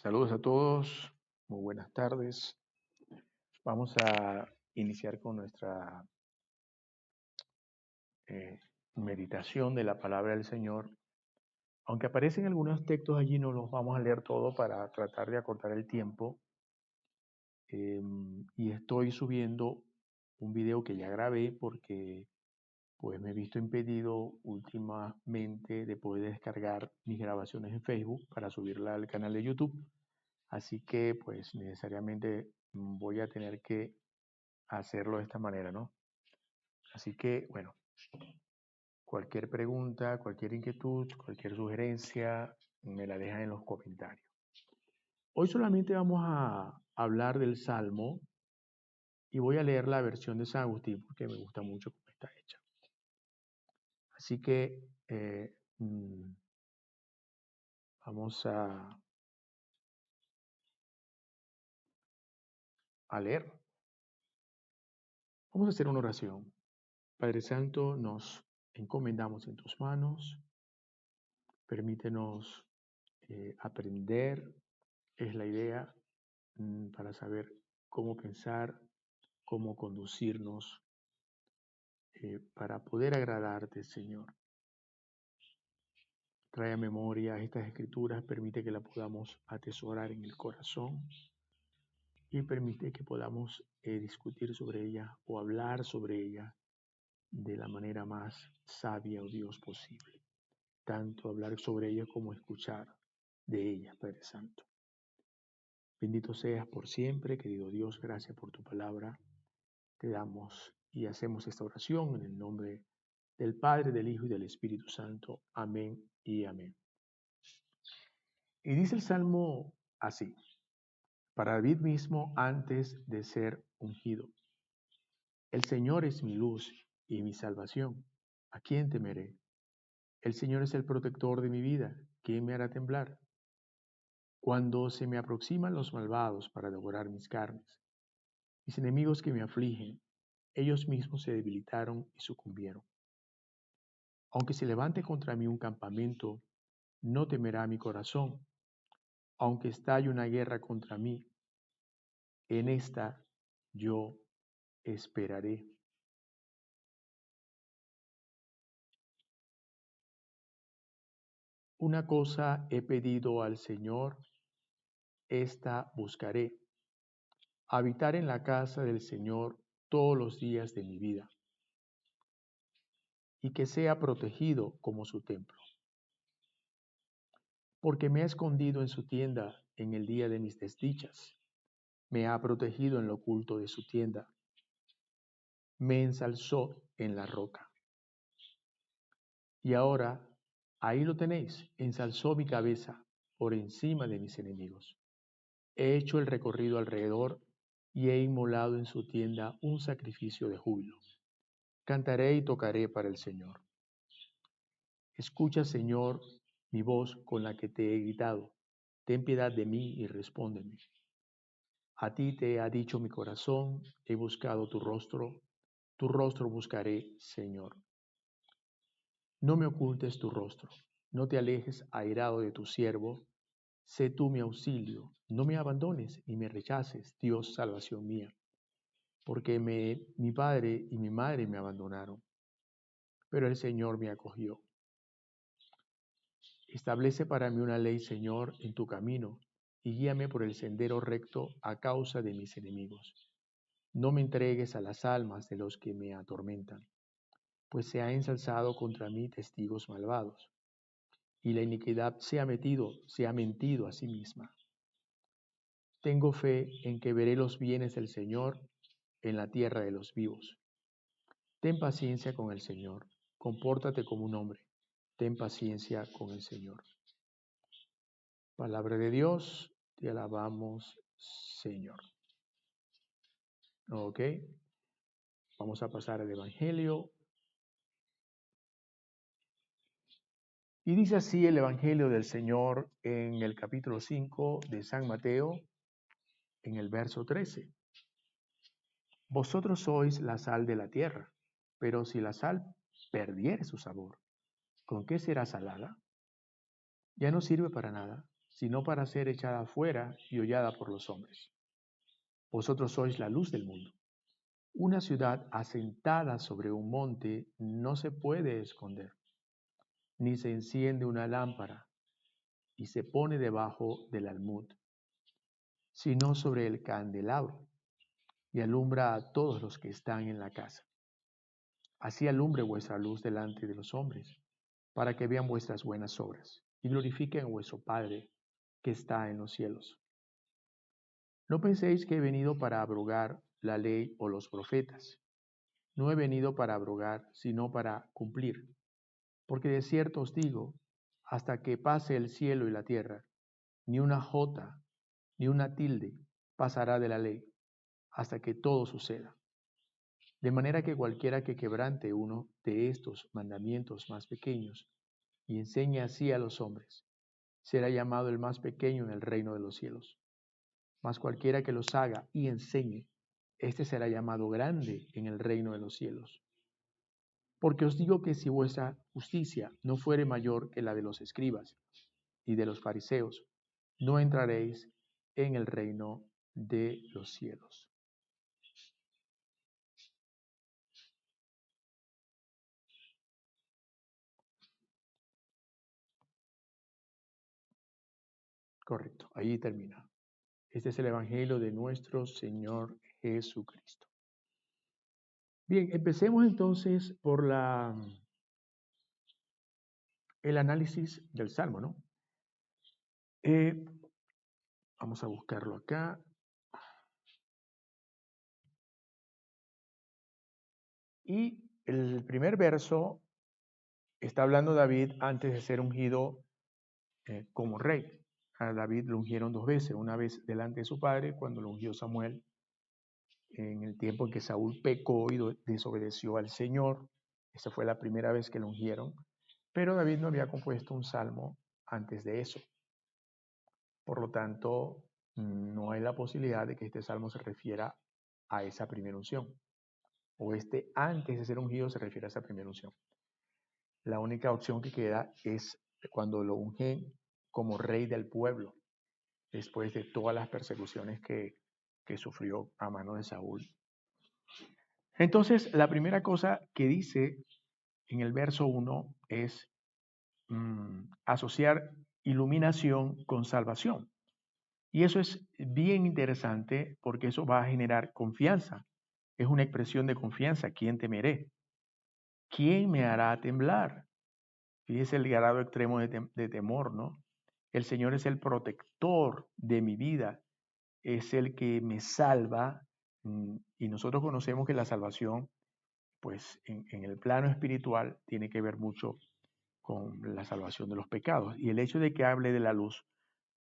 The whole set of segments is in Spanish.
Saludos a todos, muy buenas tardes. Vamos a iniciar con nuestra eh, meditación de la palabra del Señor. Aunque aparecen algunos textos allí, no los vamos a leer todos para tratar de acortar el tiempo. Y estoy subiendo un video que ya grabé porque pues me he visto impedido últimamente de poder descargar mis grabaciones en Facebook para subirla al canal de YouTube. Así que pues necesariamente voy a tener que hacerlo de esta manera, ¿no? Así que, bueno, cualquier pregunta, cualquier inquietud, cualquier sugerencia, me la dejan en los comentarios. Hoy solamente vamos a hablar del Salmo y voy a leer la versión de San Agustín porque me gusta mucho cómo está hecha. Así que vamos a leer. Vamos a hacer una oración. Padre Santo, nos encomendamos en tus manos. Permítenos aprender, es la idea, para saber cómo pensar, cómo conducirnos, para poder agradarte, Señor. Trae a memoria estas escrituras, permite que las podamos atesorar en el corazón y permite que podamos discutir sobre ellas o hablar sobre ellas de la manera más sabia, oh Dios, posible. Tanto hablar sobre ellas como escuchar de ellas, Padre Santo. Bendito seas por siempre, querido Dios, gracias por tu palabra. Te damos y hacemos esta oración en el nombre del Padre, del Hijo y del Espíritu Santo. Amén y amén. Y dice el Salmo así, para David mismo antes de ser ungido. El Señor es mi luz y mi salvación. ¿A quién temeré? El Señor es el protector de mi vida. ¿Quién me hará temblar? Cuando se me aproximan los malvados para devorar mis carnes, mis enemigos que me afligen, ellos mismos se debilitaron y sucumbieron. Aunque se levante contra mí un campamento, no temerá mi corazón. Aunque estalle una guerra contra mí, en esta yo esperaré. Una cosa he pedido al Señor, esta buscaré, habitar en la casa del Señor todos los días de mi vida, y que sea protegido como su templo. Porque me ha escondido en su tienda en el día de mis desdichas, me ha protegido en lo oculto de su tienda, me ensalzó en la roca. Y ahora, ahí lo tenéis, ensalzó mi cabeza por encima de mis enemigos. He hecho el recorrido alrededor y he inmolado en su tienda un sacrificio de júbilo. Cantaré y tocaré para el Señor. Escucha, Señor, mi voz con la que te he gritado. Ten piedad de mí y respóndeme. A ti te ha dicho mi corazón, he buscado tu rostro buscaré, Señor. No me ocultes tu rostro, no te alejes airado de tu siervo, sé tú mi auxilio, no me abandones y me rechaces, Dios, salvación mía, porque mi padre y mi madre me abandonaron, pero el Señor me acogió. Establece para mí una ley, Señor, en tu camino, y guíame por el sendero recto a causa de mis enemigos. No me entregues a las almas de los que me atormentan, pues se ha ensalzado contra mí testigos malvados, y la iniquidad se ha mentido a sí misma. Tengo fe en que veré los bienes del Señor en la tierra de los vivos. Ten paciencia con el Señor, compórtate como un hombre, ten paciencia con el Señor. Palabra de Dios, te alabamos, Señor. Ok, vamos a pasar al Evangelio. Y dice así el Evangelio del Señor en el capítulo 5 de San Mateo, en el verso 13. Vosotros sois la sal de la tierra, pero si la sal perdiere su sabor, ¿con qué será salada? Ya no sirve para nada, sino para ser echada fuera y hollada por los hombres. Vosotros sois la luz del mundo. Una ciudad asentada sobre un monte no se puede esconder, ni se enciende una lámpara y se pone debajo del almud, sino sobre el candelabro, y alumbra a todos los que están en la casa. Así alumbre vuestra luz delante de los hombres, para que vean vuestras buenas obras y glorifiquen a vuestro Padre que está en los cielos. No penséis que he venido para abrogar la ley o los profetas. No he venido para abrogar, sino para cumplir. Porque de cierto os digo, hasta que pase el cielo y la tierra, ni una jota, ni una tilde pasará de la ley, hasta que todo suceda. De manera que cualquiera que quebrante uno de estos mandamientos más pequeños y enseñe así a los hombres, será llamado el más pequeño en el reino de los cielos. Mas cualquiera que los haga y enseñe, éste será llamado grande en el reino de los cielos. Porque os digo que si vuestra justicia no fuere mayor que la de los escribas y de los fariseos, no entraréis en el reino de los cielos. Correcto, ahí termina. Este es el Evangelio de nuestro Señor Jesucristo. Bien, empecemos entonces por el análisis del Salmo, ¿no? Vamos a buscarlo acá. Y el primer verso está hablando David antes de ser ungido como rey. A David lo ungieron dos veces, una vez delante de su padre, cuando lo ungió Samuel, en el tiempo en que Saúl pecó y desobedeció al Señor. Esa fue la primera vez que lo ungieron. Pero David no había compuesto un salmo antes de eso. Por lo tanto, no hay la posibilidad de que este salmo se refiera a esa primera unción. O antes de ser ungido se refiere a esa primera unción. La única opción que queda es cuando lo ungen como rey del pueblo, después de todas las persecuciones que sufrió a mano de Saúl. Entonces, la primera cosa que dice en el verso 1 es asociar iluminación con salvación. Y eso es bien interesante porque eso va a generar confianza. Es una expresión de confianza. ¿Quién temeré? ¿Quién me hará temblar? Fíjese el grado extremo de temor, ¿no? El Señor es el protector de mi vida, es el que me salva, y nosotros conocemos que la salvación, pues en el plano espiritual, tiene que ver mucho con la salvación de los pecados. Y el hecho de que hable de la luz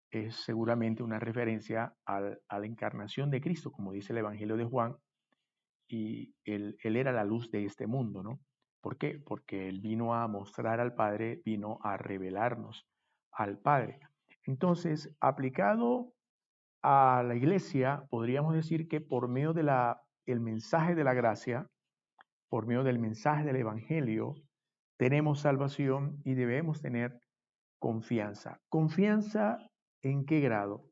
es seguramente una referencia a la encarnación de Cristo, como dice el Evangelio de Juan, y él era la luz de este mundo, ¿no? ¿Por qué? Porque Él vino a mostrar al Padre, vino a revelarnos al Padre. Entonces, aplicado a la iglesia, podríamos decir que por medio de el mensaje de la gracia, por medio del mensaje del Evangelio, tenemos salvación y debemos tener confianza. ¿Confianza en qué grado?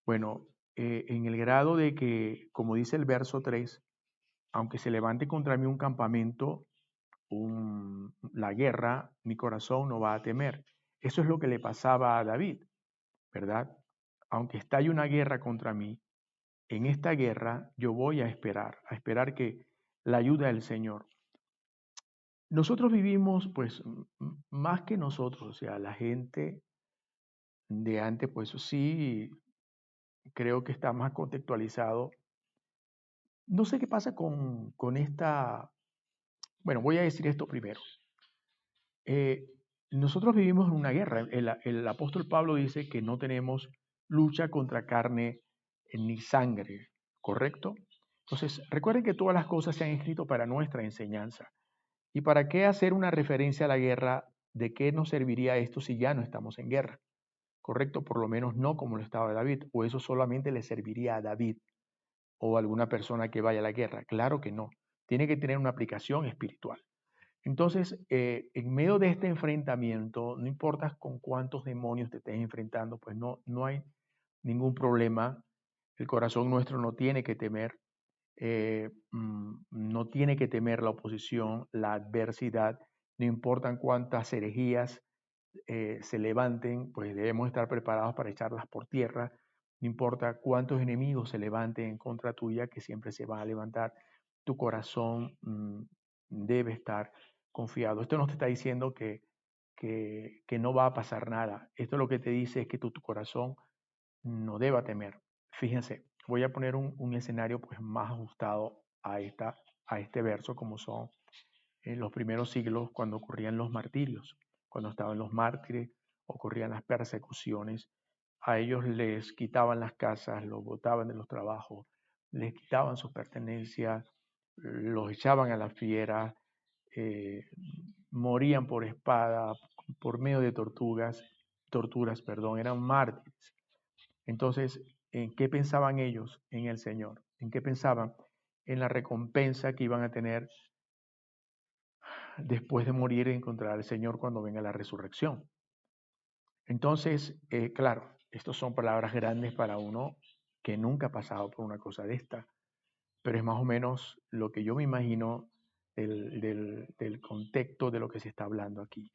Bueno, en el grado de que, como dice el verso 3, aunque se levante contra mí un campamento, la guerra, mi corazón no va a temer. Eso es lo que le pasaba a David, ¿verdad? Aunque estalle una guerra contra mí, en esta guerra yo voy a esperar que la ayuda del Señor. Nosotros vivimos, pues, más que nosotros, o sea, la gente de antes, pues sí, creo que está más contextualizado. No sé qué pasa con esta, bueno, voy a decir esto primero. Eh, Nosotros vivimos en una guerra. El apóstol Pablo dice que no tenemos lucha contra carne ni sangre, ¿correcto? Entonces, recuerden que todas las cosas se han escrito para nuestra enseñanza. ¿Y para qué hacer una referencia a la guerra? ¿De qué nos serviría esto si ya no estamos en guerra? ¿Correcto? Por lo menos no como lo estaba David. ¿O eso solamente le serviría a David o a alguna persona que vaya a la guerra? Claro que no. Tiene que tener una aplicación espiritual. Entonces, en medio de este enfrentamiento, no importa con cuántos demonios te estés enfrentando, pues no hay ningún problema. El corazón nuestro no tiene que temer, no tiene que temer la oposición, la adversidad, no importan cuántas herejías se levanten, pues debemos estar preparados para echarlas por tierra. No importa cuántos enemigos se levanten en contra tuya, que siempre se van a levantar, tu corazón debe estar confiado. Esto no te está diciendo que no va a pasar nada. Esto lo que te dice es que tu corazón no deba temer. Fíjense, voy a poner un escenario pues más ajustado a este verso, como son en los primeros siglos cuando ocurrían los martirios, cuando estaban los mártires, ocurrían las persecuciones, a ellos les quitaban las casas, los botaban de los trabajos, les quitaban sus pertenencias, los echaban a la fiera, eh, morían por espada, por medio de torturas, perdón, eran mártires. Entonces, ¿en qué pensaban ellos? En el Señor. ¿En qué pensaban? En la recompensa que iban a tener después de morir y encontrar al Señor cuando venga la resurrección. Entonces, claro, estas son palabras grandes para uno que nunca ha pasado por una cosa de esta, pero es más o menos lo que yo me imagino del contexto de lo que se está hablando aquí.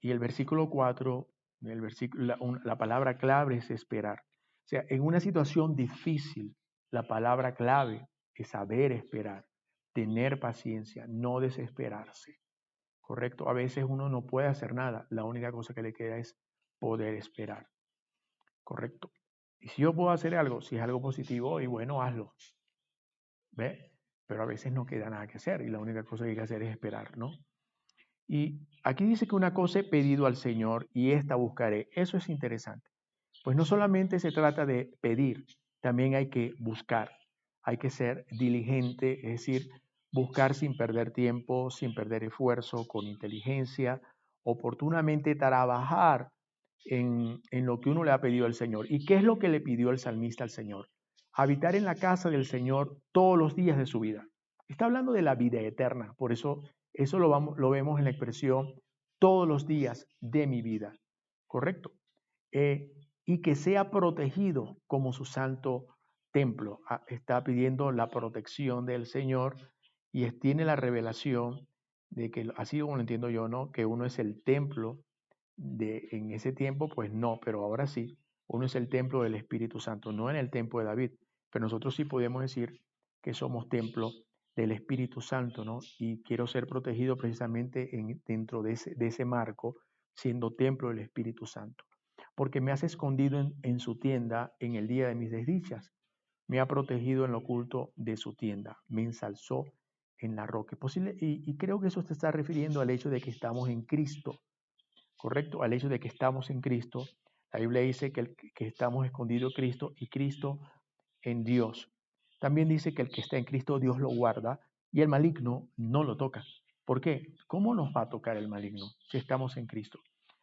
Y el versículo 4, la palabra clave es esperar. O sea, en una situación difícil, la palabra clave es saber esperar, tener paciencia, no desesperarse. ¿Correcto? A veces uno no puede hacer nada, la única cosa que le queda es poder esperar. ¿Correcto? Y si yo puedo hacer algo, si es algo positivo, y bueno, hazlo. ¿Ve? Pero a veces no queda nada que hacer y la única cosa que hay que hacer es esperar, ¿no? Y aquí dice que una cosa he pedido al Señor y esta buscaré. Eso es interesante. Pues no solamente se trata de pedir, también hay que buscar. Hay que ser diligente, es decir, buscar sin perder tiempo, sin perder esfuerzo, con inteligencia, oportunamente trabajar en lo que uno le ha pedido al Señor. ¿Y qué es lo que le pidió el salmista al Señor? Habitar en la casa del Señor todos los días de su vida. Está hablando de la vida eterna, por eso lo vemos en la expresión todos los días de mi vida, ¿correcto? Eh, y que sea protegido como su santo templo. Está pidiendo la protección del Señor y tiene la revelación de que, así como lo entiendo yo, ¿no? Que uno es el templo en ese tiempo, pues no, pero ahora sí, uno es el templo del Espíritu Santo, no en el templo de David, pero nosotros sí podemos decir que somos templo del Espíritu Santo, ¿no? Y quiero ser protegido precisamente dentro de ese marco, siendo templo del Espíritu Santo, porque me has escondido en su tienda en el día de mis desdichas, me ha protegido en lo oculto de su tienda, me ensalzó en la roca. Y creo que eso te está refiriendo al hecho de que estamos en Cristo, ¿correcto? Al hecho de que estamos en Cristo. La Biblia dice que estamos escondidos en Cristo y Cristo en Dios. También dice que el que está en Cristo, Dios lo guarda y el maligno no lo toca. ¿Por qué? ¿Cómo nos va a tocar el maligno si estamos en Cristo?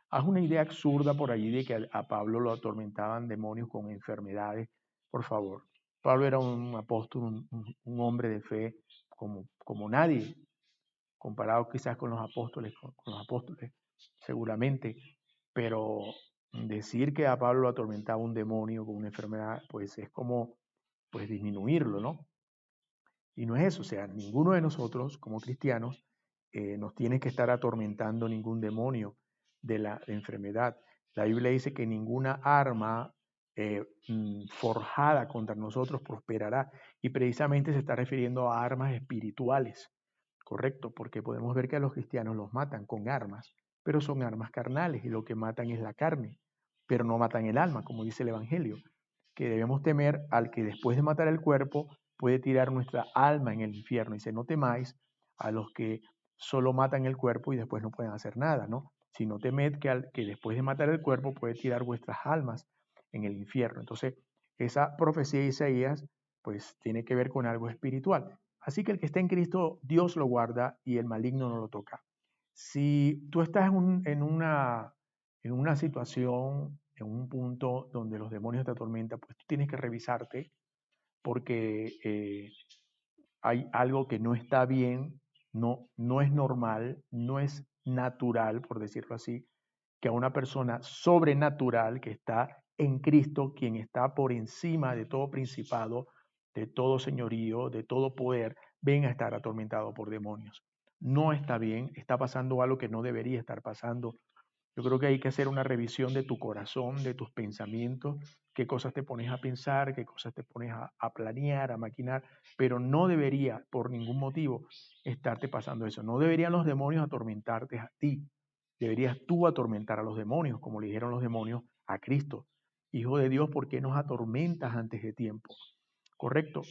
Haz una idea absurda por allí de que a Pablo lo atormentaban demonios con enfermedades. Por favor, Pablo era un apóstol, un hombre de fe como nadie, comparado quizás con los apóstoles, seguramente, pero decir que a Pablo lo atormentaba un demonio con una enfermedad, pues es como pues disminuirlo, ¿no? Y no es eso, o sea, ninguno de nosotros como cristianos nos tiene que estar atormentando ningún demonio de la enfermedad. La Biblia dice que ninguna arma forjada contra nosotros prosperará y precisamente se está refiriendo a armas espirituales, ¿correcto? Porque podemos ver que a los cristianos los matan con armas, pero son armas carnales y lo que matan es la carne, pero no matan el alma, como dice el Evangelio, que debemos temer al que después de matar el cuerpo puede tirar nuestra alma en el infierno. Dice, no temáis a los que solo matan el cuerpo y después no pueden hacer nada, ¿no? Sino temed que después de matar el cuerpo puede tirar vuestras almas en el infierno. Entonces, esa profecía de Isaías, pues tiene que ver con algo espiritual. Así que el que está en Cristo, Dios lo guarda y el maligno no lo toca. Si tú estás en una situación, en un punto donde los demonios te atormentan, pues tú tienes que revisarte porque hay algo que no está bien No es normal, no es natural, por decirlo así, que a una persona sobrenatural que está en Cristo, quien está por encima de todo principado, de todo señorío, de todo poder, venga a estar atormentado por demonios. No está bien, está pasando algo que no debería estar pasando. Yo creo que hay que hacer una revisión de tu corazón, de tus pensamientos, qué cosas te pones a pensar, qué cosas te pones a planear, a maquinar, pero no debería por ningún motivo estarte pasando eso. No deberían los demonios atormentarte a ti. Deberías tú atormentar a los demonios, como le dijeron los demonios a Cristo. Hijo de Dios, ¿por qué nos atormentas antes de tiempo? Correcto.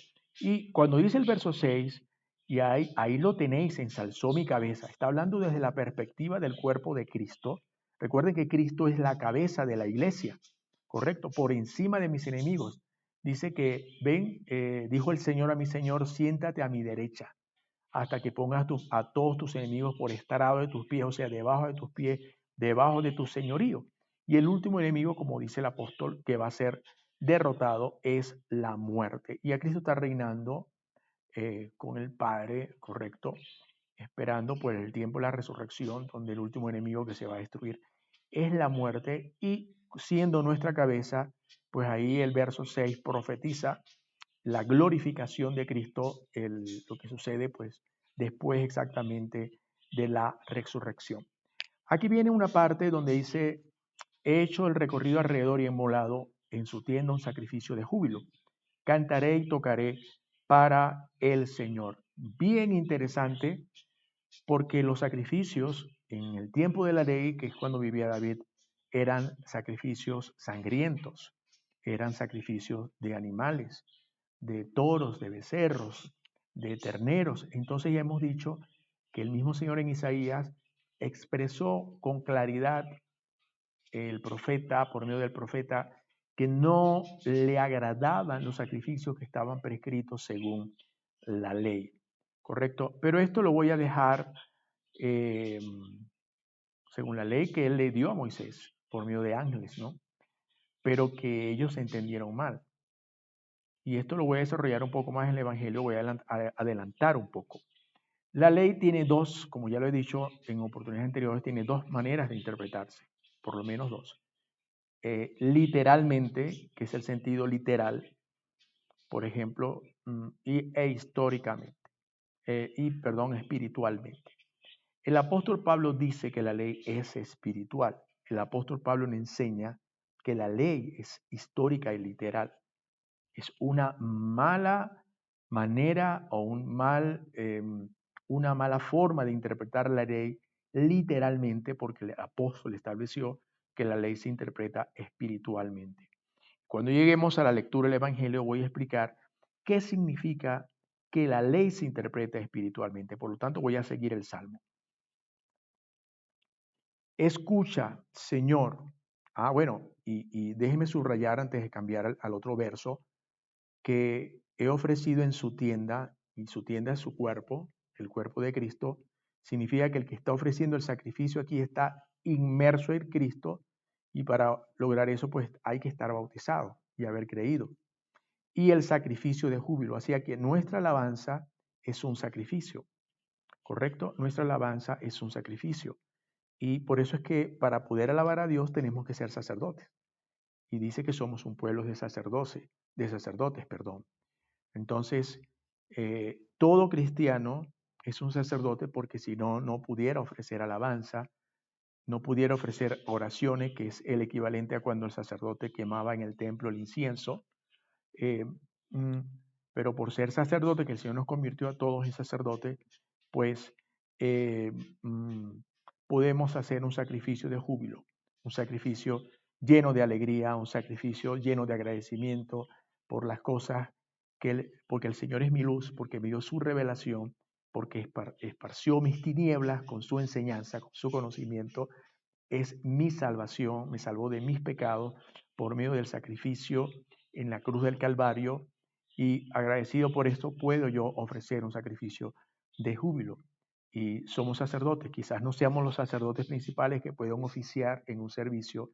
Y cuando dice el verso 6, y ahí lo tenéis, ensalzó mi cabeza, está hablando desde la perspectiva del cuerpo de Cristo. Recuerden que Cristo es la cabeza de la iglesia, correcto, por encima de mis enemigos. Dice que, ven, dijo el Señor a mi Señor, siéntate a mi derecha hasta que pongas a todos tus enemigos por estrado de tus pies, o sea, debajo de tus pies, debajo de tu señorío. Y el último enemigo, como dice el apóstol, que va a ser derrotado es la muerte. Y a Cristo está reinando con el Padre, correcto, esperando por el tiempo de la resurrección, donde el último enemigo que se va a destruir es la muerte, y siendo nuestra cabeza, pues ahí el verso 6 profetiza la glorificación de Cristo, lo que sucede pues después exactamente de la resurrección. Aquí viene una parte donde dice, he hecho el recorrido alrededor y he molado en su tienda un sacrificio de júbilo. Cantaré y tocaré para el Señor. Bien interesante, porque los sacrificios en el tiempo de la ley, que es cuando vivía David, eran sacrificios sangrientos, eran sacrificios de animales, de toros, de becerros, de terneros. Entonces ya hemos dicho que el mismo Señor en Isaías expresó con claridad el profeta, por medio del profeta, que no le agradaban los sacrificios que estaban prescritos según la ley. ¿Correcto? Pero esto lo voy a dejar eh, según la ley que él le dio a Moisés por medio de ángeles, ¿no? Pero que ellos entendieron mal. Y esto lo voy a desarrollar un poco más en el Evangelio, voy a adelantar un poco. La ley tiene dos, como ya lo he dicho en oportunidades anteriores, tiene dos maneras de interpretarse, por lo menos dos. Literalmente, que es el sentido literal, por ejemplo, e históricamente, espiritualmente. El apóstol Pablo dice que la ley es espiritual. El apóstol Pablo nos enseña que la ley es histórica y literal. Es una mala manera o una mala forma de interpretar la ley literalmente, porque el apóstol estableció que la ley se interpreta espiritualmente. Cuando lleguemos a la lectura del Evangelio voy a explicar qué significa que la ley se interpreta espiritualmente. Por lo tanto, voy a seguir el Salmo. Escucha, Señor. Bueno, y déjeme subrayar antes de cambiar al otro verso, que he ofrecido en su tienda, y su tienda es su cuerpo, el cuerpo de Cristo, significa que el que está ofreciendo el sacrificio aquí está inmerso en Cristo, y para lograr eso pues hay que estar bautizado y haber creído. Y el sacrificio de júbilo, así que nuestra alabanza es un sacrificio, ¿correcto? Nuestra alabanza es un sacrificio. Y por eso es que para poder alabar a Dios tenemos que ser sacerdotes. Y dice que somos un pueblo de sacerdotes, perdón. Entonces, todo cristiano es un sacerdote porque si no, no pudiera ofrecer alabanza, no pudiera ofrecer oraciones, que es el equivalente a cuando el sacerdote quemaba en el templo el incienso. Eh, mm, pero por ser sacerdote, que el Señor nos convirtió a todos en sacerdotes, pues eh, mm, podemos hacer un sacrificio de júbilo, un sacrificio lleno de alegría, un sacrificio lleno de agradecimiento por las cosas porque el Señor es mi luz, porque me dio su revelación, porque esparció mis tinieblas con su enseñanza, con su conocimiento, es mi salvación, me salvó de mis pecados por medio del sacrificio en la cruz del Calvario, y agradecido por esto puedo yo ofrecer un sacrificio de júbilo. Y somos sacerdotes, quizás no seamos los sacerdotes principales que puedan oficiar en un servicio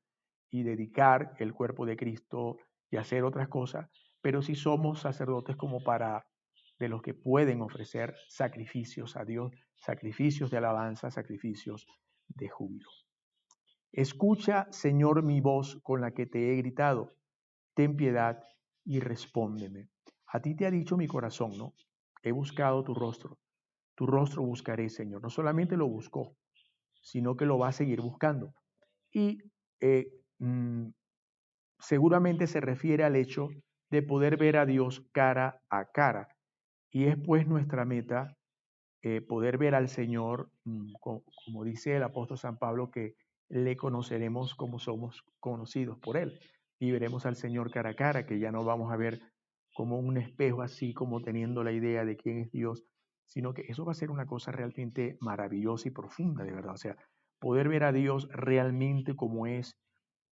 y dedicar el cuerpo de Cristo y hacer otras cosas, pero sí somos sacerdotes como para de los que pueden ofrecer sacrificios a Dios, sacrificios de alabanza, sacrificios de júbilo. Escucha, Señor, mi voz con la que te he gritado. Ten piedad y respóndeme. A ti te ha dicho mi corazón, ¿no? He buscado tu rostro. Tu rostro buscaré, Señor. No solamente lo buscó, sino que lo va a seguir buscando. Y eh, mm, seguramente se refiere al hecho de poder ver a Dios cara a cara. Y es pues nuestra meta poder ver al Señor, como dice el apóstol San Pablo, que le conoceremos como somos conocidos por Él. Y veremos al Señor cara a cara, que ya no vamos a ver como un espejo así, como teniendo la idea de quién es Dios, sino que eso va a ser una cosa realmente maravillosa y profunda, de verdad. O sea, poder ver a Dios realmente como es,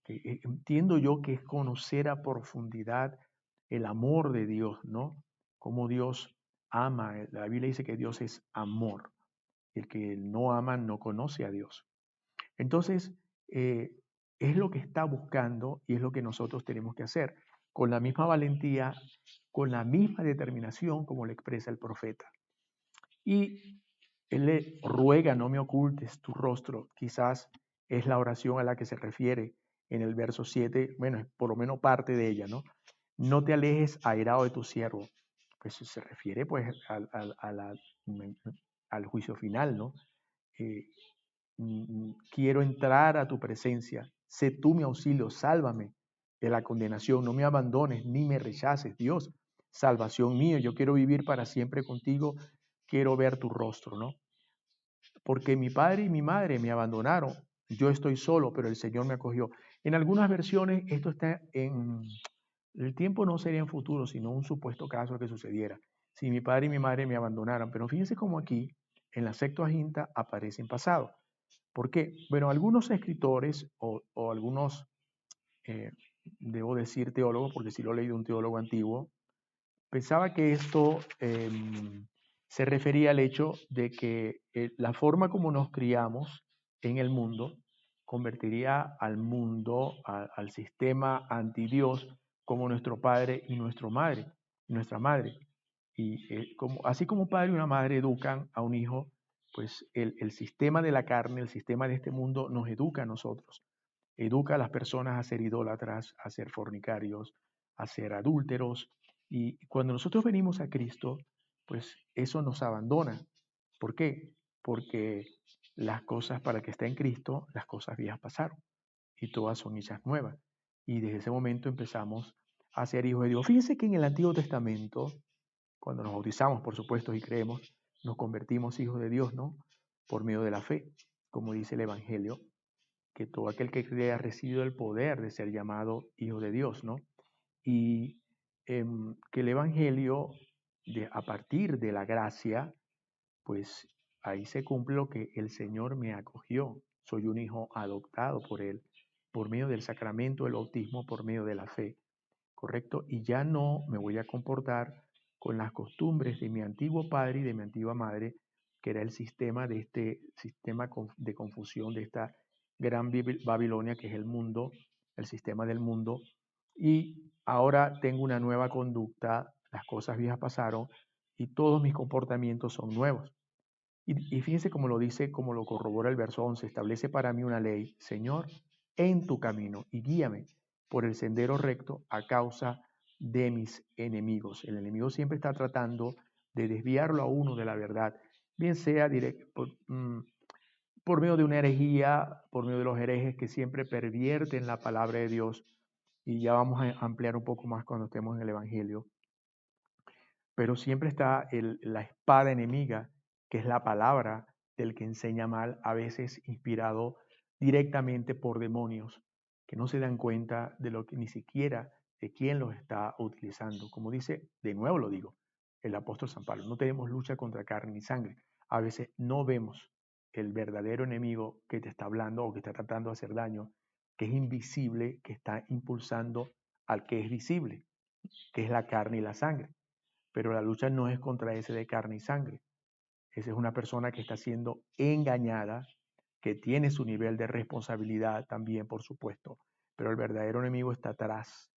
que entiendo yo que es conocer a profundidad el amor de Dios, ¿no? Cómo Dios ama. La Biblia dice que Dios es amor. El que no ama no conoce a Dios. Entonces, eh, es lo que está buscando y es lo que nosotros tenemos que hacer, con la misma valentía, con la misma determinación como le expresa el profeta. Y él le ruega, no me ocultes tu rostro. Quizás es la oración a la que se refiere en el verso 7, bueno, es por lo menos parte de ella, ¿no? No te alejes airado de tu siervo. Pues se refiere pues al juicio final, ¿no? Eh, quiero entrar a tu presencia. Sé tú mi auxilio, sálvame de la condenación. No me abandones ni me rechaces, Dios. Salvación mío, yo quiero vivir para siempre contigo. Quiero ver tu rostro, ¿no? Porque mi padre y mi madre me abandonaron. Yo estoy solo, pero el Señor me acogió. En algunas versiones esto está en... El tiempo no sería en futuro, sino un supuesto caso que sucediera. Si mi padre y mi madre me abandonaran. Pero fíjense cómo aquí, en la Septuaginta, aparece en pasado. ¿Por qué? Bueno, algunos escritores o algunos, eh, debo decir teólogos, porque sí lo he leído un teólogo antiguo, pensaba que esto se refería al hecho de que la forma como nos criamos en el mundo convertiría al mundo, al sistema anti Dios, como nuestro padre y nuestra madre. Y así como un padre y una madre educan a un hijo, pues el sistema de la carne, el sistema de este mundo nos educa a nosotros. Educa a las personas a ser idólatras, a ser fornicarios, a ser adúlteros. Y cuando nosotros venimos a Cristo, pues eso nos abandona. ¿Por qué? Porque las cosas para el que está en Cristo, las cosas viejas pasaron y todas son hechas nuevas. Y desde ese momento empezamos a ser hijos de Dios. Fíjense que en el Antiguo Testamento, cuando nos bautizamos, por supuesto, y creemos, nos convertimos hijos de Dios, ¿no? Por medio de la fe, como dice el Evangelio, que todo aquel que cree ha recibido el poder de ser llamado hijo de Dios, ¿no? Y que el Evangelio, a partir de la gracia, pues ahí se cumple lo que el Señor me acogió. Soy un hijo adoptado por Él, por medio del sacramento del bautismo, por medio de la fe, ¿correcto? Y ya no me voy a comportar con las costumbres de mi antiguo padre y de mi antigua madre, que era el sistema de este sistema de confusión, de esta gran Babilonia que es el mundo, el sistema del mundo. Y ahora tengo una nueva conducta, las cosas viejas pasaron y todos mis comportamientos son nuevos. Y fíjense cómo lo dice, como lo corrobora el verso 11, establece para mí una ley, Señor, en tu camino y guíame por el sendero recto a causa de mis enemigos. El enemigo siempre está tratando de desviarlo a uno de la verdad, bien sea por medio de una herejía, por medio de los herejes que siempre pervierten la palabra de Dios. Y ya vamos a ampliar un poco más cuando estemos en el Evangelio. Pero siempre está la espada enemiga, que es la palabra del que enseña mal, a veces inspirado directamente por demonios, que no se dan cuenta de lo que ni siquiera de quién los está utilizando. Como dice, de nuevo lo digo, el apóstol San Pablo, no tenemos lucha contra carne ni sangre. A veces no vemos el verdadero enemigo que te está hablando o que está tratando de hacer daño, que es invisible, que está impulsando al que es visible, que es la carne y la sangre. Pero la lucha no es contra ese de carne y sangre. Esa es una persona que está siendo engañada, que tiene su nivel de responsabilidad también, por supuesto, pero el verdadero enemigo está atrás.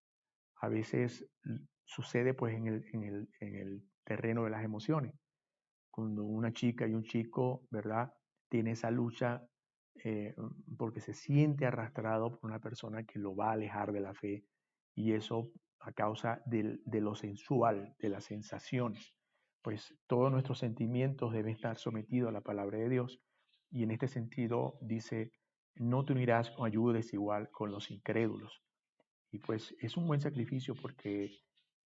A veces sucede pues en el terreno de las emociones. Cuando una chica y un chico, ¿verdad?, tiene esa lucha porque se siente arrastrado por una persona que lo va a alejar de la fe, y eso a causa de lo sensual, de las sensaciones. Pues todos nuestros sentimientos deben estar sometidos a la palabra de Dios, y en este sentido dice, no te unirás o ayudes igual con los incrédulos. Y pues es un buen sacrificio porque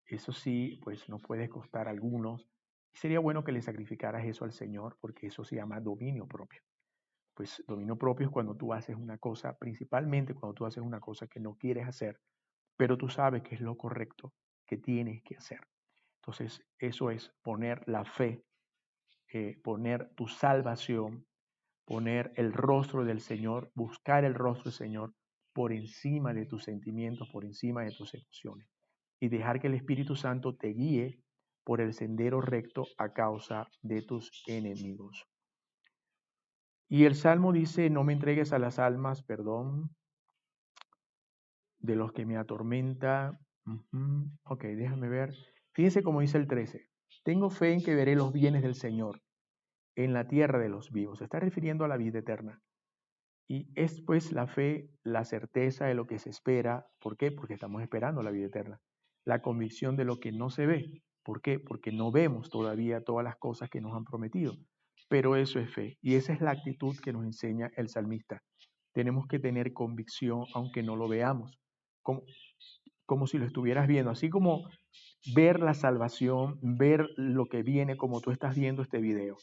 eso sí, pues nos puede costar a algunos. Sería bueno que le sacrificaras eso al Señor, porque eso se llama dominio propio. Pues dominio propio es cuando tú haces una cosa, principalmente cuando tú haces una cosa que no quieres hacer, pero tú sabes que es lo correcto, que tienes que hacer. Entonces, eso es poner la fe, poner tu salvación, poner el rostro del Señor, buscar el rostro del Señor por encima de tus sentimientos, por encima de tus emociones, y dejar que el Espíritu Santo te guíe por el sendero recto a causa de tus enemigos. Y el Salmo dice, no me entregues a las almas, perdón, de los que me atormenta. Ok, déjame ver. Fíjense cómo dice el 13. Tengo fe en que veré los bienes del Señor en la tierra de los vivos. Se está refiriendo a la vida eterna. Y es pues la fe, la certeza de lo que se espera. ¿Por qué? Porque estamos esperando la vida eterna. La convicción de lo que no se ve. ¿Por qué? Porque no vemos todavía todas las cosas que nos han prometido. Pero eso es fe. Y esa es la actitud que nos enseña el salmista. Tenemos que tener convicción aunque no lo veamos. Como, como si lo estuvieras viendo. Así como ver la salvación, ver lo que viene como tú estás viendo este video.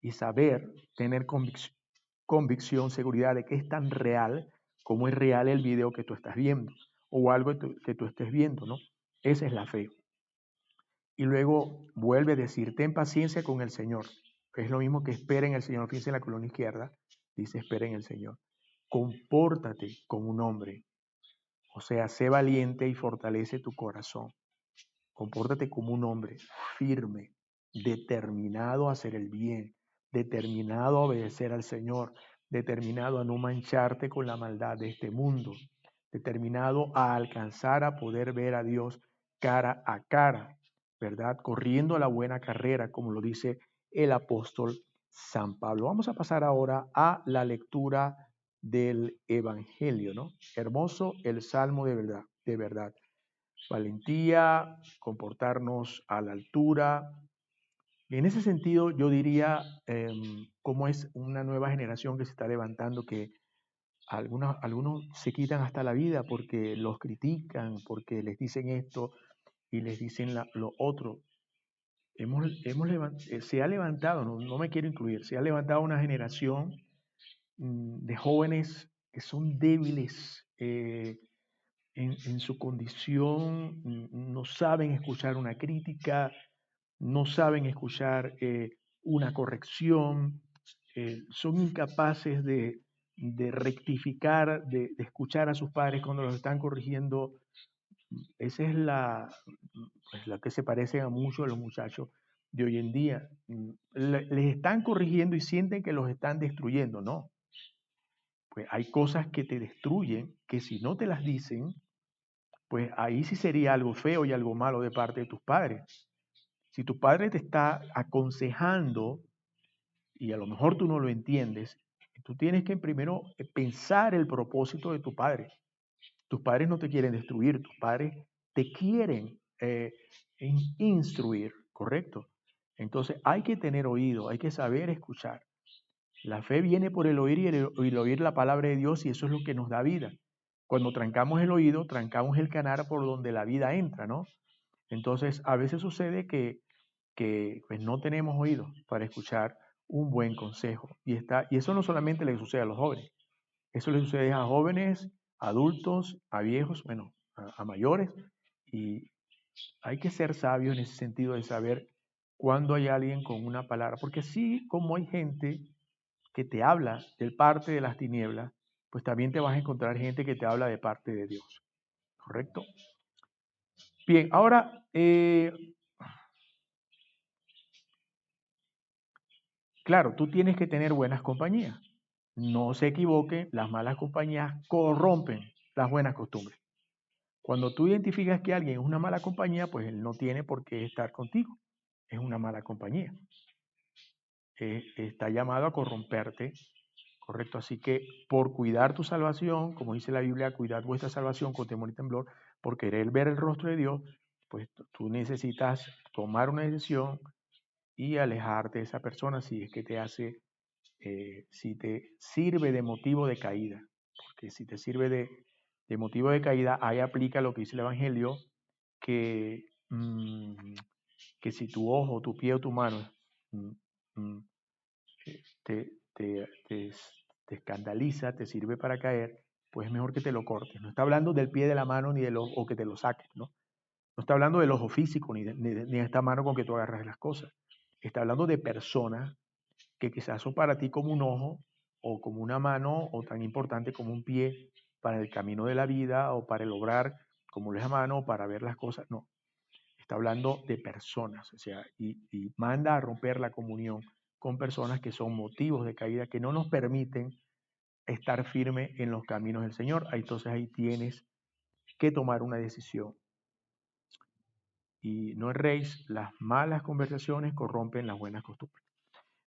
Y saber, tener convicción, seguridad de que es tan real como es real el video que tú estás viendo o algo que tú estés viendo, ¿no? Esa es la fe. Y luego vuelve a decir, ten paciencia con el Señor. Es lo mismo que espera en el Señor. Fíjense en la columna izquierda, dice espera en el Señor. Compórtate como un hombre. O sea, sé valiente y fortalece tu corazón. Compórtate como un hombre firme, determinado a hacer el bien, determinado a obedecer al Señor, determinado a no mancharte con la maldad de este mundo, determinado a alcanzar a poder ver a Dios cara a cara, ¿verdad? Corriendo la buena carrera, como lo dice el apóstol San Pablo. Vamos a pasar ahora a la lectura del Evangelio, ¿no? Hermoso el Salmo de verdad, de verdad. Valentía, comportarnos a la altura. En ese sentido, yo diría cómo es una nueva generación que se está levantando, que algunos se quitan hasta la vida porque los critican, porque les dicen esto y les dicen lo otro. Se ha levantado, no me quiero incluir, se ha levantado una generación de jóvenes que son débiles, en su condición, no saben escuchar una crítica, no saben escuchar una corrección, son incapaces de rectificar, de escuchar a sus padres cuando los están corrigiendo. Esa es pues, la que se parece a muchos de los muchachos de hoy en día. Les están corrigiendo y sienten que los están destruyendo, ¿no? Pues hay cosas que te destruyen, que si no te las dicen, pues ahí sí sería algo feo y algo malo de parte de tus padres. Si tu padre te está aconsejando y a lo mejor tú no lo entiendes, tú tienes que primero pensar el propósito de tu padre. Tus padres no te quieren destruir, tus padres te quieren instruir, ¿correcto? Entonces hay que tener oído, hay que saber escuchar. La fe viene por el oír y el oír la palabra de Dios, y eso es lo que nos da vida. Cuando trancamos el oído, trancamos el canal por donde la vida entra, ¿no? Entonces, a veces sucede que pues, no tenemos oído para escuchar un buen consejo. Y eso no solamente le sucede a los jóvenes, eso le sucede a jóvenes, adultos, a viejos, bueno, a mayores. Y hay que ser sabios en ese sentido de saber cuándo hay alguien con una palabra. Porque así como hay gente que te habla del parte de las tinieblas, pues también te vas a encontrar gente que te habla de parte de Dios. ¿Correcto? Bien, ahora, claro, tú tienes que tener buenas compañías. No se equivoquen, las malas compañías corrompen las buenas costumbres. Cuando tú identificas que alguien es una mala compañía, pues él no tiene por qué estar contigo. es una mala compañía. Está llamado a corromperte, ¿correcto? Así que por cuidar tu salvación, como dice la Biblia, cuidad vuestra salvación con temor y temblor, por querer ver el rostro de Dios, pues tú necesitas tomar una decisión y alejarte de esa persona si es que te hace, si te sirve de motivo de caída. Porque si te sirve de motivo de caída, ahí aplica lo que dice el Evangelio, que, que si tu ojo, tu pie o tu mano mm, mm, te, te, te, te escandaliza, te sirve para caer, pues es mejor que te lo cortes. No está hablando del pie de la mano ni del ojo, o que te lo saques, ¿no? No está hablando del ojo físico ni de esta mano con que tú agarras las cosas. Está hablando de personas que quizás son para ti como un ojo o como una mano o tan importante como un pie para el camino de la vida o para el obrar como es la mano o para ver las cosas. No, está hablando de personas, o sea, y manda a romper la comunión con personas que son motivos de caída, que no nos permiten estar firme en los caminos del Señor. Entonces ahí tienes que tomar una decisión. Y no erréis, las malas conversaciones corrompen las buenas costumbres.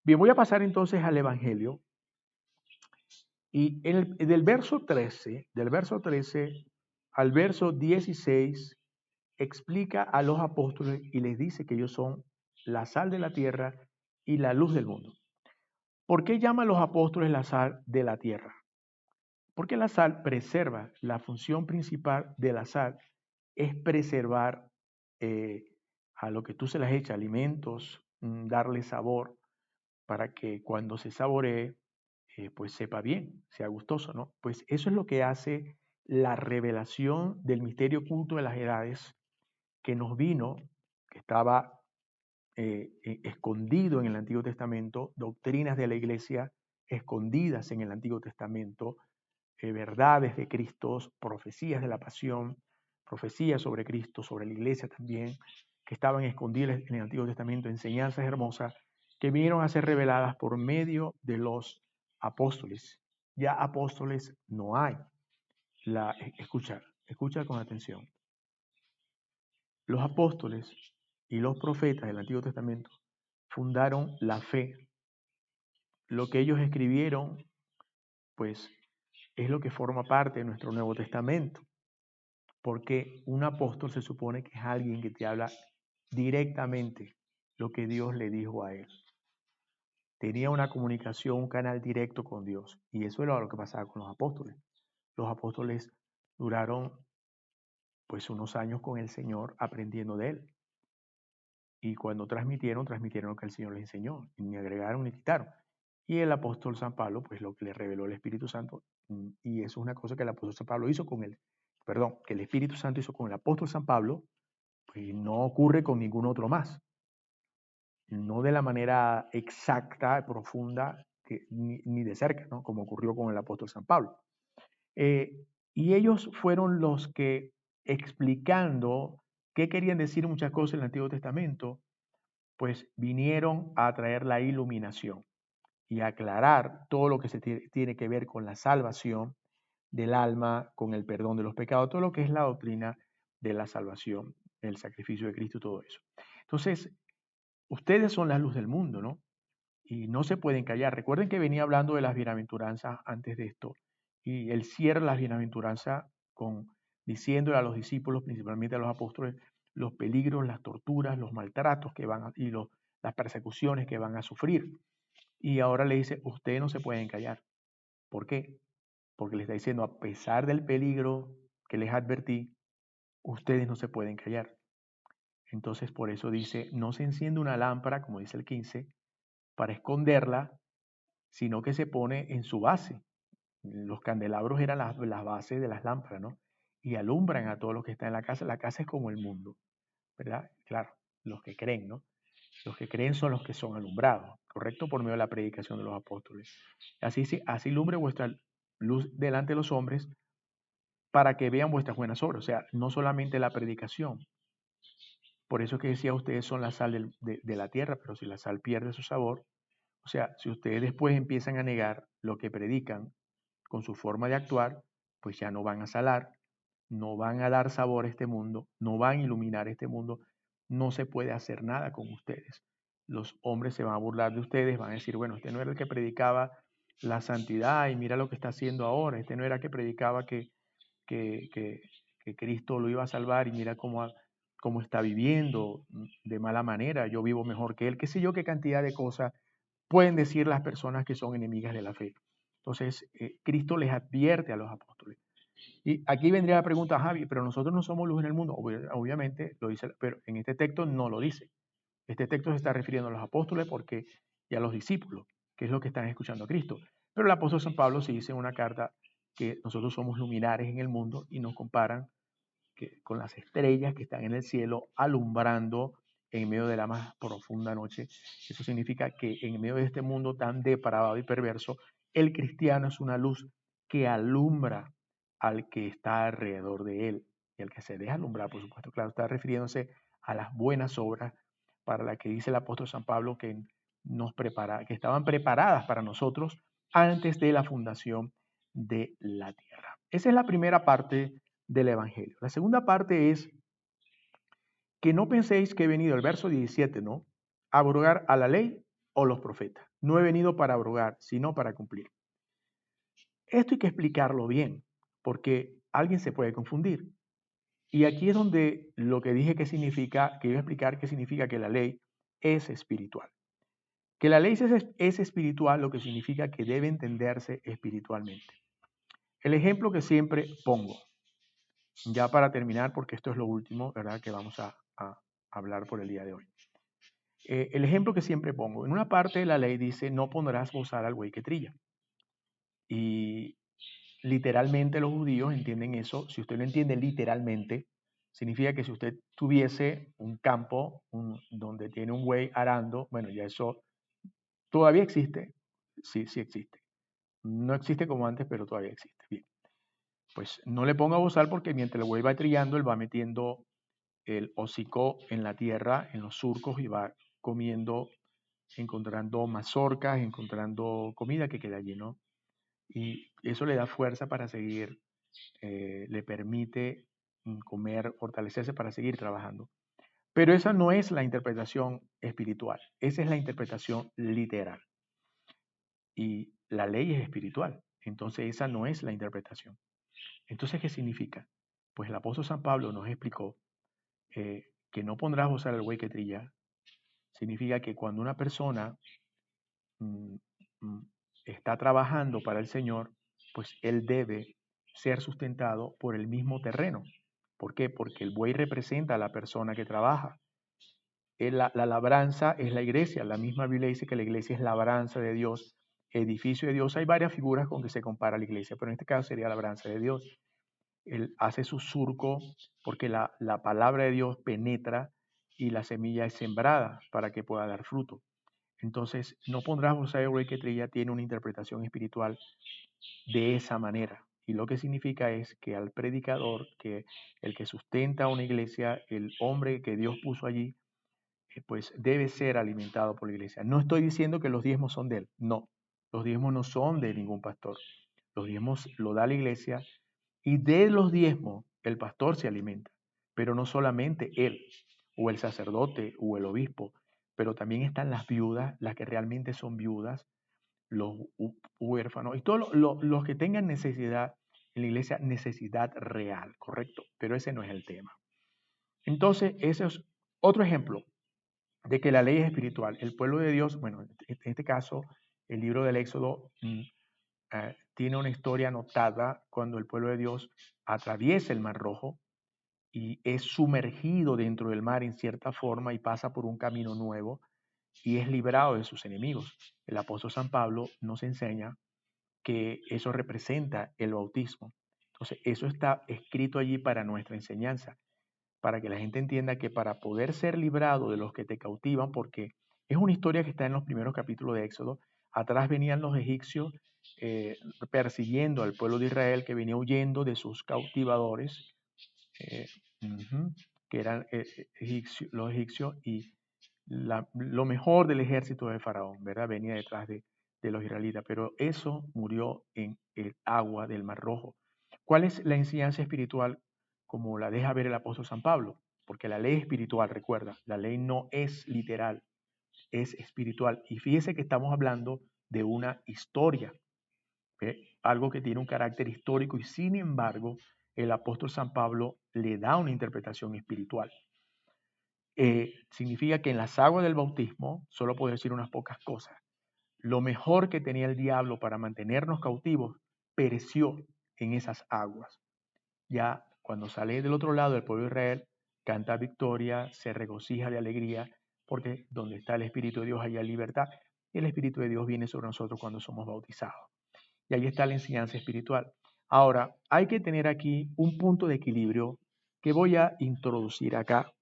Bien, voy a pasar entonces al Evangelio. Y del verso 13 al verso 16, explica a los apóstoles y les dice que ellos son la sal de la tierra y la luz del mundo. ¿Por qué llama a los apóstoles la sal de la tierra? Porque la sal preserva. La función principal de la sal es preservar a lo que tú se las echas, alimentos, darle sabor para que cuando se saboree, pues sepa bien, sea gustoso, ¿no? Pues eso es lo que hace la revelación del misterio oculto de las edades que nos vino, que estaba escondido en el Antiguo Testamento, doctrinas de la iglesia escondidas en el Antiguo Testamento, verdades de Cristo, profecías de la pasión, profecías sobre Cristo, sobre la iglesia también, que estaban escondidas en el Antiguo Testamento, enseñanzas hermosas que vinieron a ser reveladas por medio de los apóstoles. Ya apóstoles no hay. Escucha con atención. Los apóstoles y los profetas del Antiguo Testamento fundaron la fe. Lo que ellos escribieron, pues, es lo que forma parte de nuestro Nuevo Testamento. Porque un apóstol se supone que es alguien que te habla directamente lo que Dios le dijo a él. Tenía una comunicación, un canal directo con Dios. Y eso era lo que pasaba con los apóstoles. Los apóstoles duraron pues unos años con el Señor aprendiendo de él. Y cuando transmitieron lo que el Señor les enseñó. Ni agregaron ni quitaron. Y el apóstol San Pablo, pues lo que le reveló el Espíritu Santo. Y eso es una cosa que el apóstol San Pablo hizo con él. Perdón, que el Espíritu Santo hizo con el apóstol San Pablo, pues no ocurre con ningún otro más. No de la manera exacta, profunda, ni de cerca, ¿no? Como ocurrió con el apóstol San Pablo. Y ellos fueron los que, explicando qué querían decir muchas cosas en el Antiguo Testamento, pues vinieron a traer la iluminación y a aclarar todo lo que se tiene que ver con la salvación del alma, con el perdón de los pecados, todo lo que es la doctrina de la salvación, el sacrificio de Cristo y todo eso. Entonces, ustedes son la luz del mundo, ¿no? Y no se pueden callar. Recuerden que venía hablando de las bienaventuranzas antes de esto. Y él cierra las bienaventuranzas diciéndole a los discípulos, principalmente a los apóstoles, los peligros, las torturas, los maltratos que van las persecuciones que van a sufrir. Y ahora le dice, ustedes no se pueden callar. ¿Por qué? Porque le está diciendo, a pesar del peligro que les advertí, ustedes no se pueden callar. Entonces, por eso dice, no se enciende una lámpara, como dice el 15, para esconderla, sino que se pone en su base. Los candelabros eran las bases de las lámparas, ¿no? Y alumbran a todos los que están en la casa. La casa es como el mundo, ¿verdad? Claro, los que creen, ¿no? Los que creen son los que son alumbrados, ¿correcto? Por medio de la predicación de los apóstoles. Así lumbre vuestra luz delante de los hombres para que vean vuestras buenas obras. O sea, no solamente la predicación. Por eso que decía, ustedes son la sal de la tierra, pero si la sal pierde su sabor, o sea, si ustedes después empiezan a negar lo que predican con su forma de actuar, pues ya no van a salar, no van a dar sabor a este mundo, no van a iluminar este mundo, no se puede hacer nada con ustedes. Los hombres se van a burlar de ustedes, van a decir, bueno, este no era el que predicaba la santidad y mira lo que está haciendo ahora, este no era el que predicaba que, que, que Cristo lo iba a salvar y mira cómo está viviendo de mala manera, yo vivo mejor que él, qué sé yo, qué cantidad de cosas pueden decir las personas que son enemigas de la fe. Entonces, Cristo les advierte a los apóstoles. Y aquí vendría la pregunta, Javi, pero nosotros no somos luz en el mundo. Obviamente lo dice, pero en este texto no lo dice. Este texto se está refiriendo a los apóstoles y a los discípulos, que es lo que están escuchando a Cristo. Pero el apóstol San Pablo sí dice en una carta que nosotros somos luminares en el mundo y nos comparan con las estrellas que están en el cielo alumbrando en medio de la más profunda noche. Eso significa que en medio de este mundo tan depravado y perverso, el cristiano es una luz que alumbra al que está alrededor de él y al que se deja alumbrar, por supuesto. Claro, está refiriéndose a las buenas obras para las que dice el apóstol San Pablo que que estaban preparadas para nosotros antes de la fundación de la tierra. Esa es la primera parte del Evangelio. La segunda parte es que no penséis que he venido, el verso 17, ¿no? A abrogar a la ley o los profetas. No he venido para abrogar, sino para cumplir. Esto hay que explicarlo bien, porque alguien se puede confundir. Y aquí es donde lo que dije que significa, que iba a explicar qué significa que la ley es espiritual. Que la ley es espiritual, lo que significa que debe entenderse espiritualmente. El ejemplo que siempre pongo, ya para terminar, porque esto es lo último, ¿verdad?, que vamos a hablar por el día de hoy. El ejemplo que siempre pongo, en una parte de la ley dice, no pondrás bozal al buey que trilla. Y literalmente los judíos entienden eso. Si usted lo entiende literalmente, significa que si usted tuviese un campo donde tiene un buey arando, bueno, ya eso todavía existe. Sí, sí existe. No existe como antes, pero todavía existe. Bien. Pues no le ponga bozal porque mientras el buey va trillando, él va metiendo el hocico en la tierra, en los surcos y va comiendo, encontrando mazorcas, encontrando comida que queda allí, ¿no? Y eso le da fuerza para seguir, le permite comer, fortalecerse para seguir trabajando. Pero esa no es la interpretación espiritual, esa es la interpretación literal. Y la ley es espiritual, entonces esa no es la interpretación. Entonces, ¿qué significa? Pues el apóstol San Pablo nos explicó que no pondrás bozal al buey que trilla, significa que cuando una persona mm, mm, está trabajando para el Señor, pues él debe ser sustentado por el mismo terreno. ¿Por qué? Porque el buey representa a la persona que trabaja. La labranza es la iglesia. La misma Biblia dice que la iglesia es labranza de Dios, edificio de Dios. Hay varias figuras con que se compara la iglesia, pero en este caso sería labranza de Dios. Él hace su surco porque la palabra de Dios penetra y la semilla es sembrada para que pueda dar fruto. Entonces, no pondrás bozal al buey que trilla tiene una interpretación espiritual de esa manera. Y lo que significa es que al predicador, que el que sustenta una iglesia, el hombre que Dios puso allí, pues debe ser alimentado por la iglesia. No estoy diciendo que los diezmos son de él, no. Los diezmos no son de ningún pastor. Los diezmos lo da la iglesia y de los diezmos el pastor se alimenta, pero no solamente él, o el sacerdote, o el obispo, pero también están las viudas, las que realmente son viudas, los huérfanos y todos los que tengan necesidad en la iglesia, necesidad real, correcto, pero ese no es el tema. Entonces, ese es otro ejemplo de que la ley es espiritual. El pueblo de Dios, bueno, en este caso, el libro del Éxodo tiene una historia anotada cuando el pueblo de Dios atraviesa el Mar Rojo y es sumergido dentro del mar en cierta forma y pasa por un camino nuevo y es librado de sus enemigos. El apóstol San Pablo nos enseña que eso representa el bautismo. Entonces, eso está escrito allí para nuestra enseñanza, para que la gente entienda que para poder ser librado de los que te cautivan, porque es una historia que está en los primeros capítulos de Éxodo, atrás venían los egipcios persiguiendo al pueblo de Israel que venía huyendo de sus cautivadores, eh, que eran los egipcios, y lo mejor del ejército de Faraón, ¿verdad? Venía detrás de los israelitas, pero eso murió en el agua del Mar Rojo. ¿Cuál es la enseñanza espiritual como la deja ver el apóstol San Pablo? porque la ley es espiritual, recuerda, la ley no es literal, es espiritual. Y fíjese que estamos hablando de una historia, ¿ve? Algo que tiene un carácter histórico y sin embargo el apóstol San Pablo le da una interpretación espiritual. Significa que en las aguas del bautismo, solo puedo decir unas pocas cosas, lo mejor que tenía el diablo para mantenernos cautivos pereció en esas aguas. Ya cuando sale del otro lado, el pueblo de Israel canta victoria, se regocija de alegría, porque donde está el Espíritu de Dios, allá hay libertad. Y el Espíritu de Dios viene sobre nosotros cuando somos bautizados. Y ahí está la enseñanza espiritual. Ahora, hay que tener aquí un punto de equilibrio que voy a introducir acá.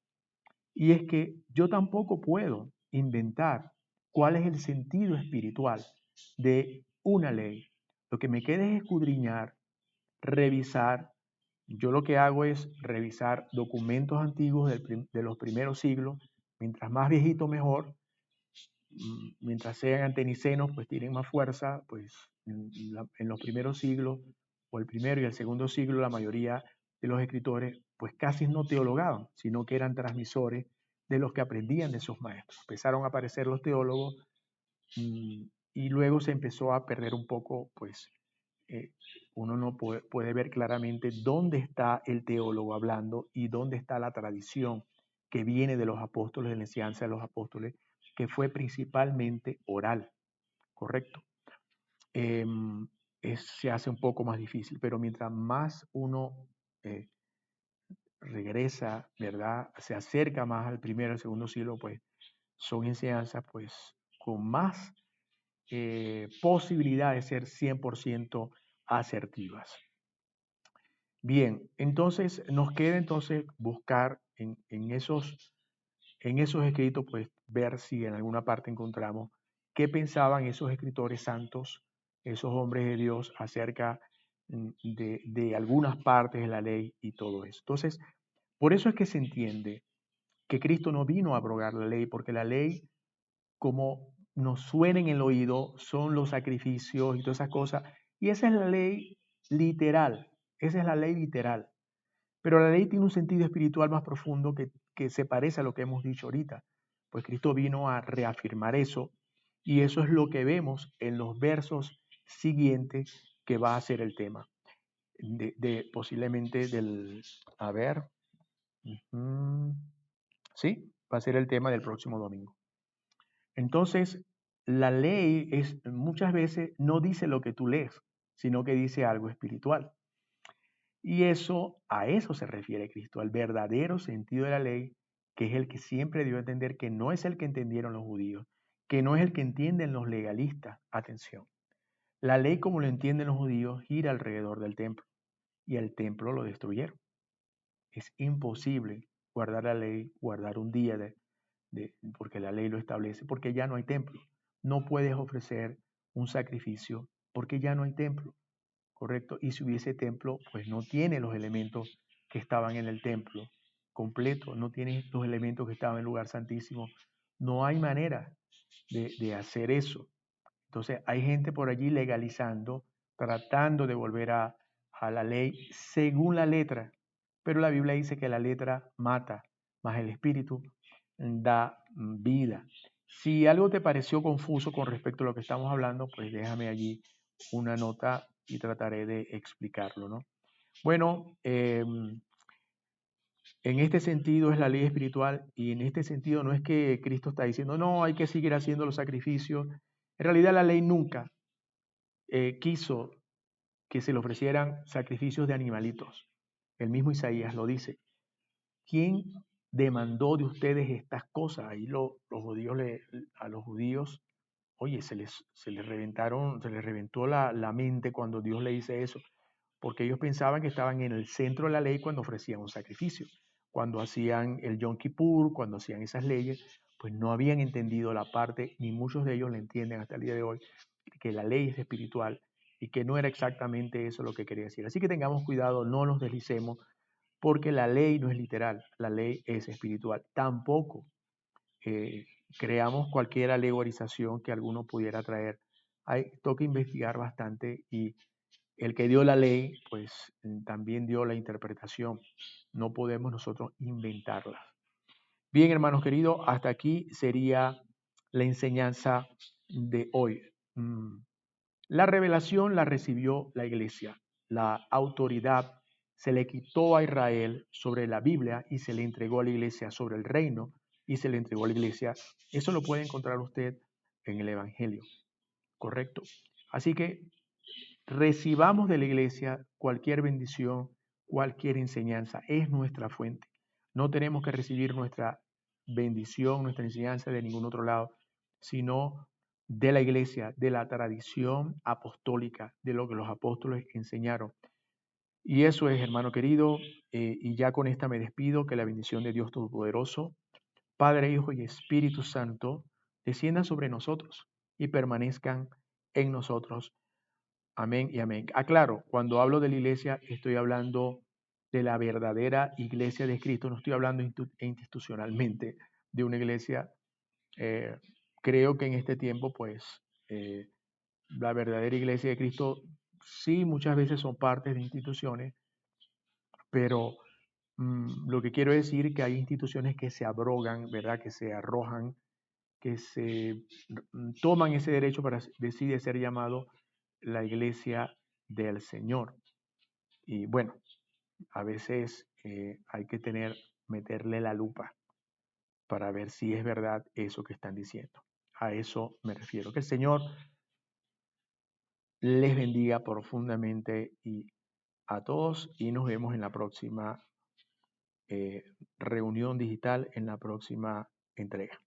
Y es que yo tampoco puedo inventar cuál es el sentido espiritual de una ley. Lo que me queda es escudriñar, revisar. Yo lo que hago es revisar documentos antiguos de los primeros siglos. Mientras más viejito, mejor. Mientras sean antenicenos, pues tienen más fuerza. Pues en los primeros siglos, o el primero y el segundo siglo, la mayoría de los escritores, pues casi no teologaban, sino que eran transmisores de los que aprendían de sus maestros. Empezaron a aparecer los teólogos y luego se empezó a perder un poco, pues uno no puede ver claramente dónde está el teólogo hablando y dónde está la tradición que viene de los apóstoles, de la enseñanza de los apóstoles, que fue principalmente oral, ¿correcto? Se hace un poco más difícil, pero mientras más uno eh, regresa, ¿verdad? Se acerca más al primero, al segundo siglo, pues son enseñanzas pues con más posibilidad de ser 100% asertivas. Bien, entonces nos queda entonces buscar en esos escritos, pues ver si en alguna parte encontramos qué pensaban esos escritores santos, esos hombres de Dios acerca de algunas partes de la ley y todo eso. Entonces, por eso es que se entiende que Cristo no vino a abrogar la ley, porque la ley, como nos suena en el oído, son los sacrificios y todas esas cosas, y esa es la ley literal, esa es la ley literal. Pero la ley tiene un sentido espiritual más profundo que se parece a lo que hemos dicho ahorita. Pues Cristo vino a reafirmar eso y eso es lo que vemos en los versos siguientes que va a ser el tema. Posiblemente del... A ver. Sí, va a ser el tema del próximo domingo. Entonces, la ley muchas veces no dice lo que tú lees, sino que dice algo espiritual. Y a eso se refiere Cristo, al verdadero sentido de la ley, que es el que siempre dio a entender que no es el que entendieron los judíos, que no es el que entienden los legalistas. Atención, la ley como lo entienden los judíos gira alrededor del templo y el templo lo destruyeron. Es imposible guardar la ley, guardar un día porque la ley lo establece, porque ya no hay templo. No puedes ofrecer un sacrificio porque ya no hay templo. ¿Correcto? Y si hubiese templo, pues no tiene los elementos que estaban en el templo completo, no tiene los elementos que estaban en el lugar santísimo. No hay manera de hacer eso. Entonces hay gente por allí legalizando, tratando de volver a la ley según la letra, pero la Biblia dice que la letra mata, más el espíritu da vida. Si algo te pareció confuso con respecto a lo que estamos hablando, pues déjame allí una nota y trataré de explicarlo, ¿no? Bueno, en este sentido es la ley espiritual y en este sentido no es que Cristo está diciendo, no, hay que seguir haciendo los sacrificios. En realidad la ley nunca quiso que se le ofrecieran sacrificios de animalitos. El mismo Isaías lo dice. ¿Quién demandó de ustedes estas cosas? Ahí a los judíos, oye, se les reventó la mente cuando Dios le dice eso, porque ellos pensaban que estaban en el centro de la ley cuando ofrecían un sacrificio. Cuando hacían el Yom Kippur, cuando hacían esas leyes, pues no habían entendido la parte, ni muchos de ellos la entienden hasta el día de hoy, que la ley es espiritual y que no era exactamente eso lo que quería decir. Así que tengamos cuidado, no nos deslicemos, porque la ley no es literal, la ley es espiritual. Tampoco eh, creamos cualquier alegorización que alguno pudiera traer. Toca investigar bastante y el que dio la ley, pues también dio la interpretación. No podemos nosotros inventarla. Bien, hermanos queridos, hasta aquí sería la enseñanza de hoy. La revelación la recibió la iglesia. La autoridad se le quitó a Israel sobre la Biblia y se le entregó a la iglesia sobre el reino y se le entregó a la iglesia. Eso lo puede encontrar usted en el Evangelio, ¿correcto? Así que recibamos de la iglesia cualquier bendición, cualquier enseñanza. Es nuestra fuente. No tenemos que recibir nuestra bendición, nuestra enseñanza de ningún otro lado, sino de la iglesia, de la tradición apostólica, de lo que los apóstoles enseñaron. Y eso es, hermano querido, y ya con esta me despido, que la bendición de Dios Todopoderoso, Padre, Hijo y Espíritu Santo, desciendan sobre nosotros y permanezcan en nosotros. Amén y amén. Aclaro, cuando hablo de la iglesia, estoy hablando de la verdadera iglesia de Cristo, no estoy hablando institucionalmente de una iglesia. Eh, Creo que en este tiempo, pues, la verdadera iglesia de Cristo sí muchas veces son partes de instituciones, pero lo que quiero decir es que hay instituciones que se abrogan, ¿verdad? Que se arrojan, que se toman ese derecho para decide ser llamado la iglesia del Señor. Y bueno, a veces hay que meterle la lupa para ver si es verdad eso que están diciendo. A eso me refiero. Que el Señor les bendiga profundamente y a todos y nos vemos en la próxima reunión digital, en la próxima entrega.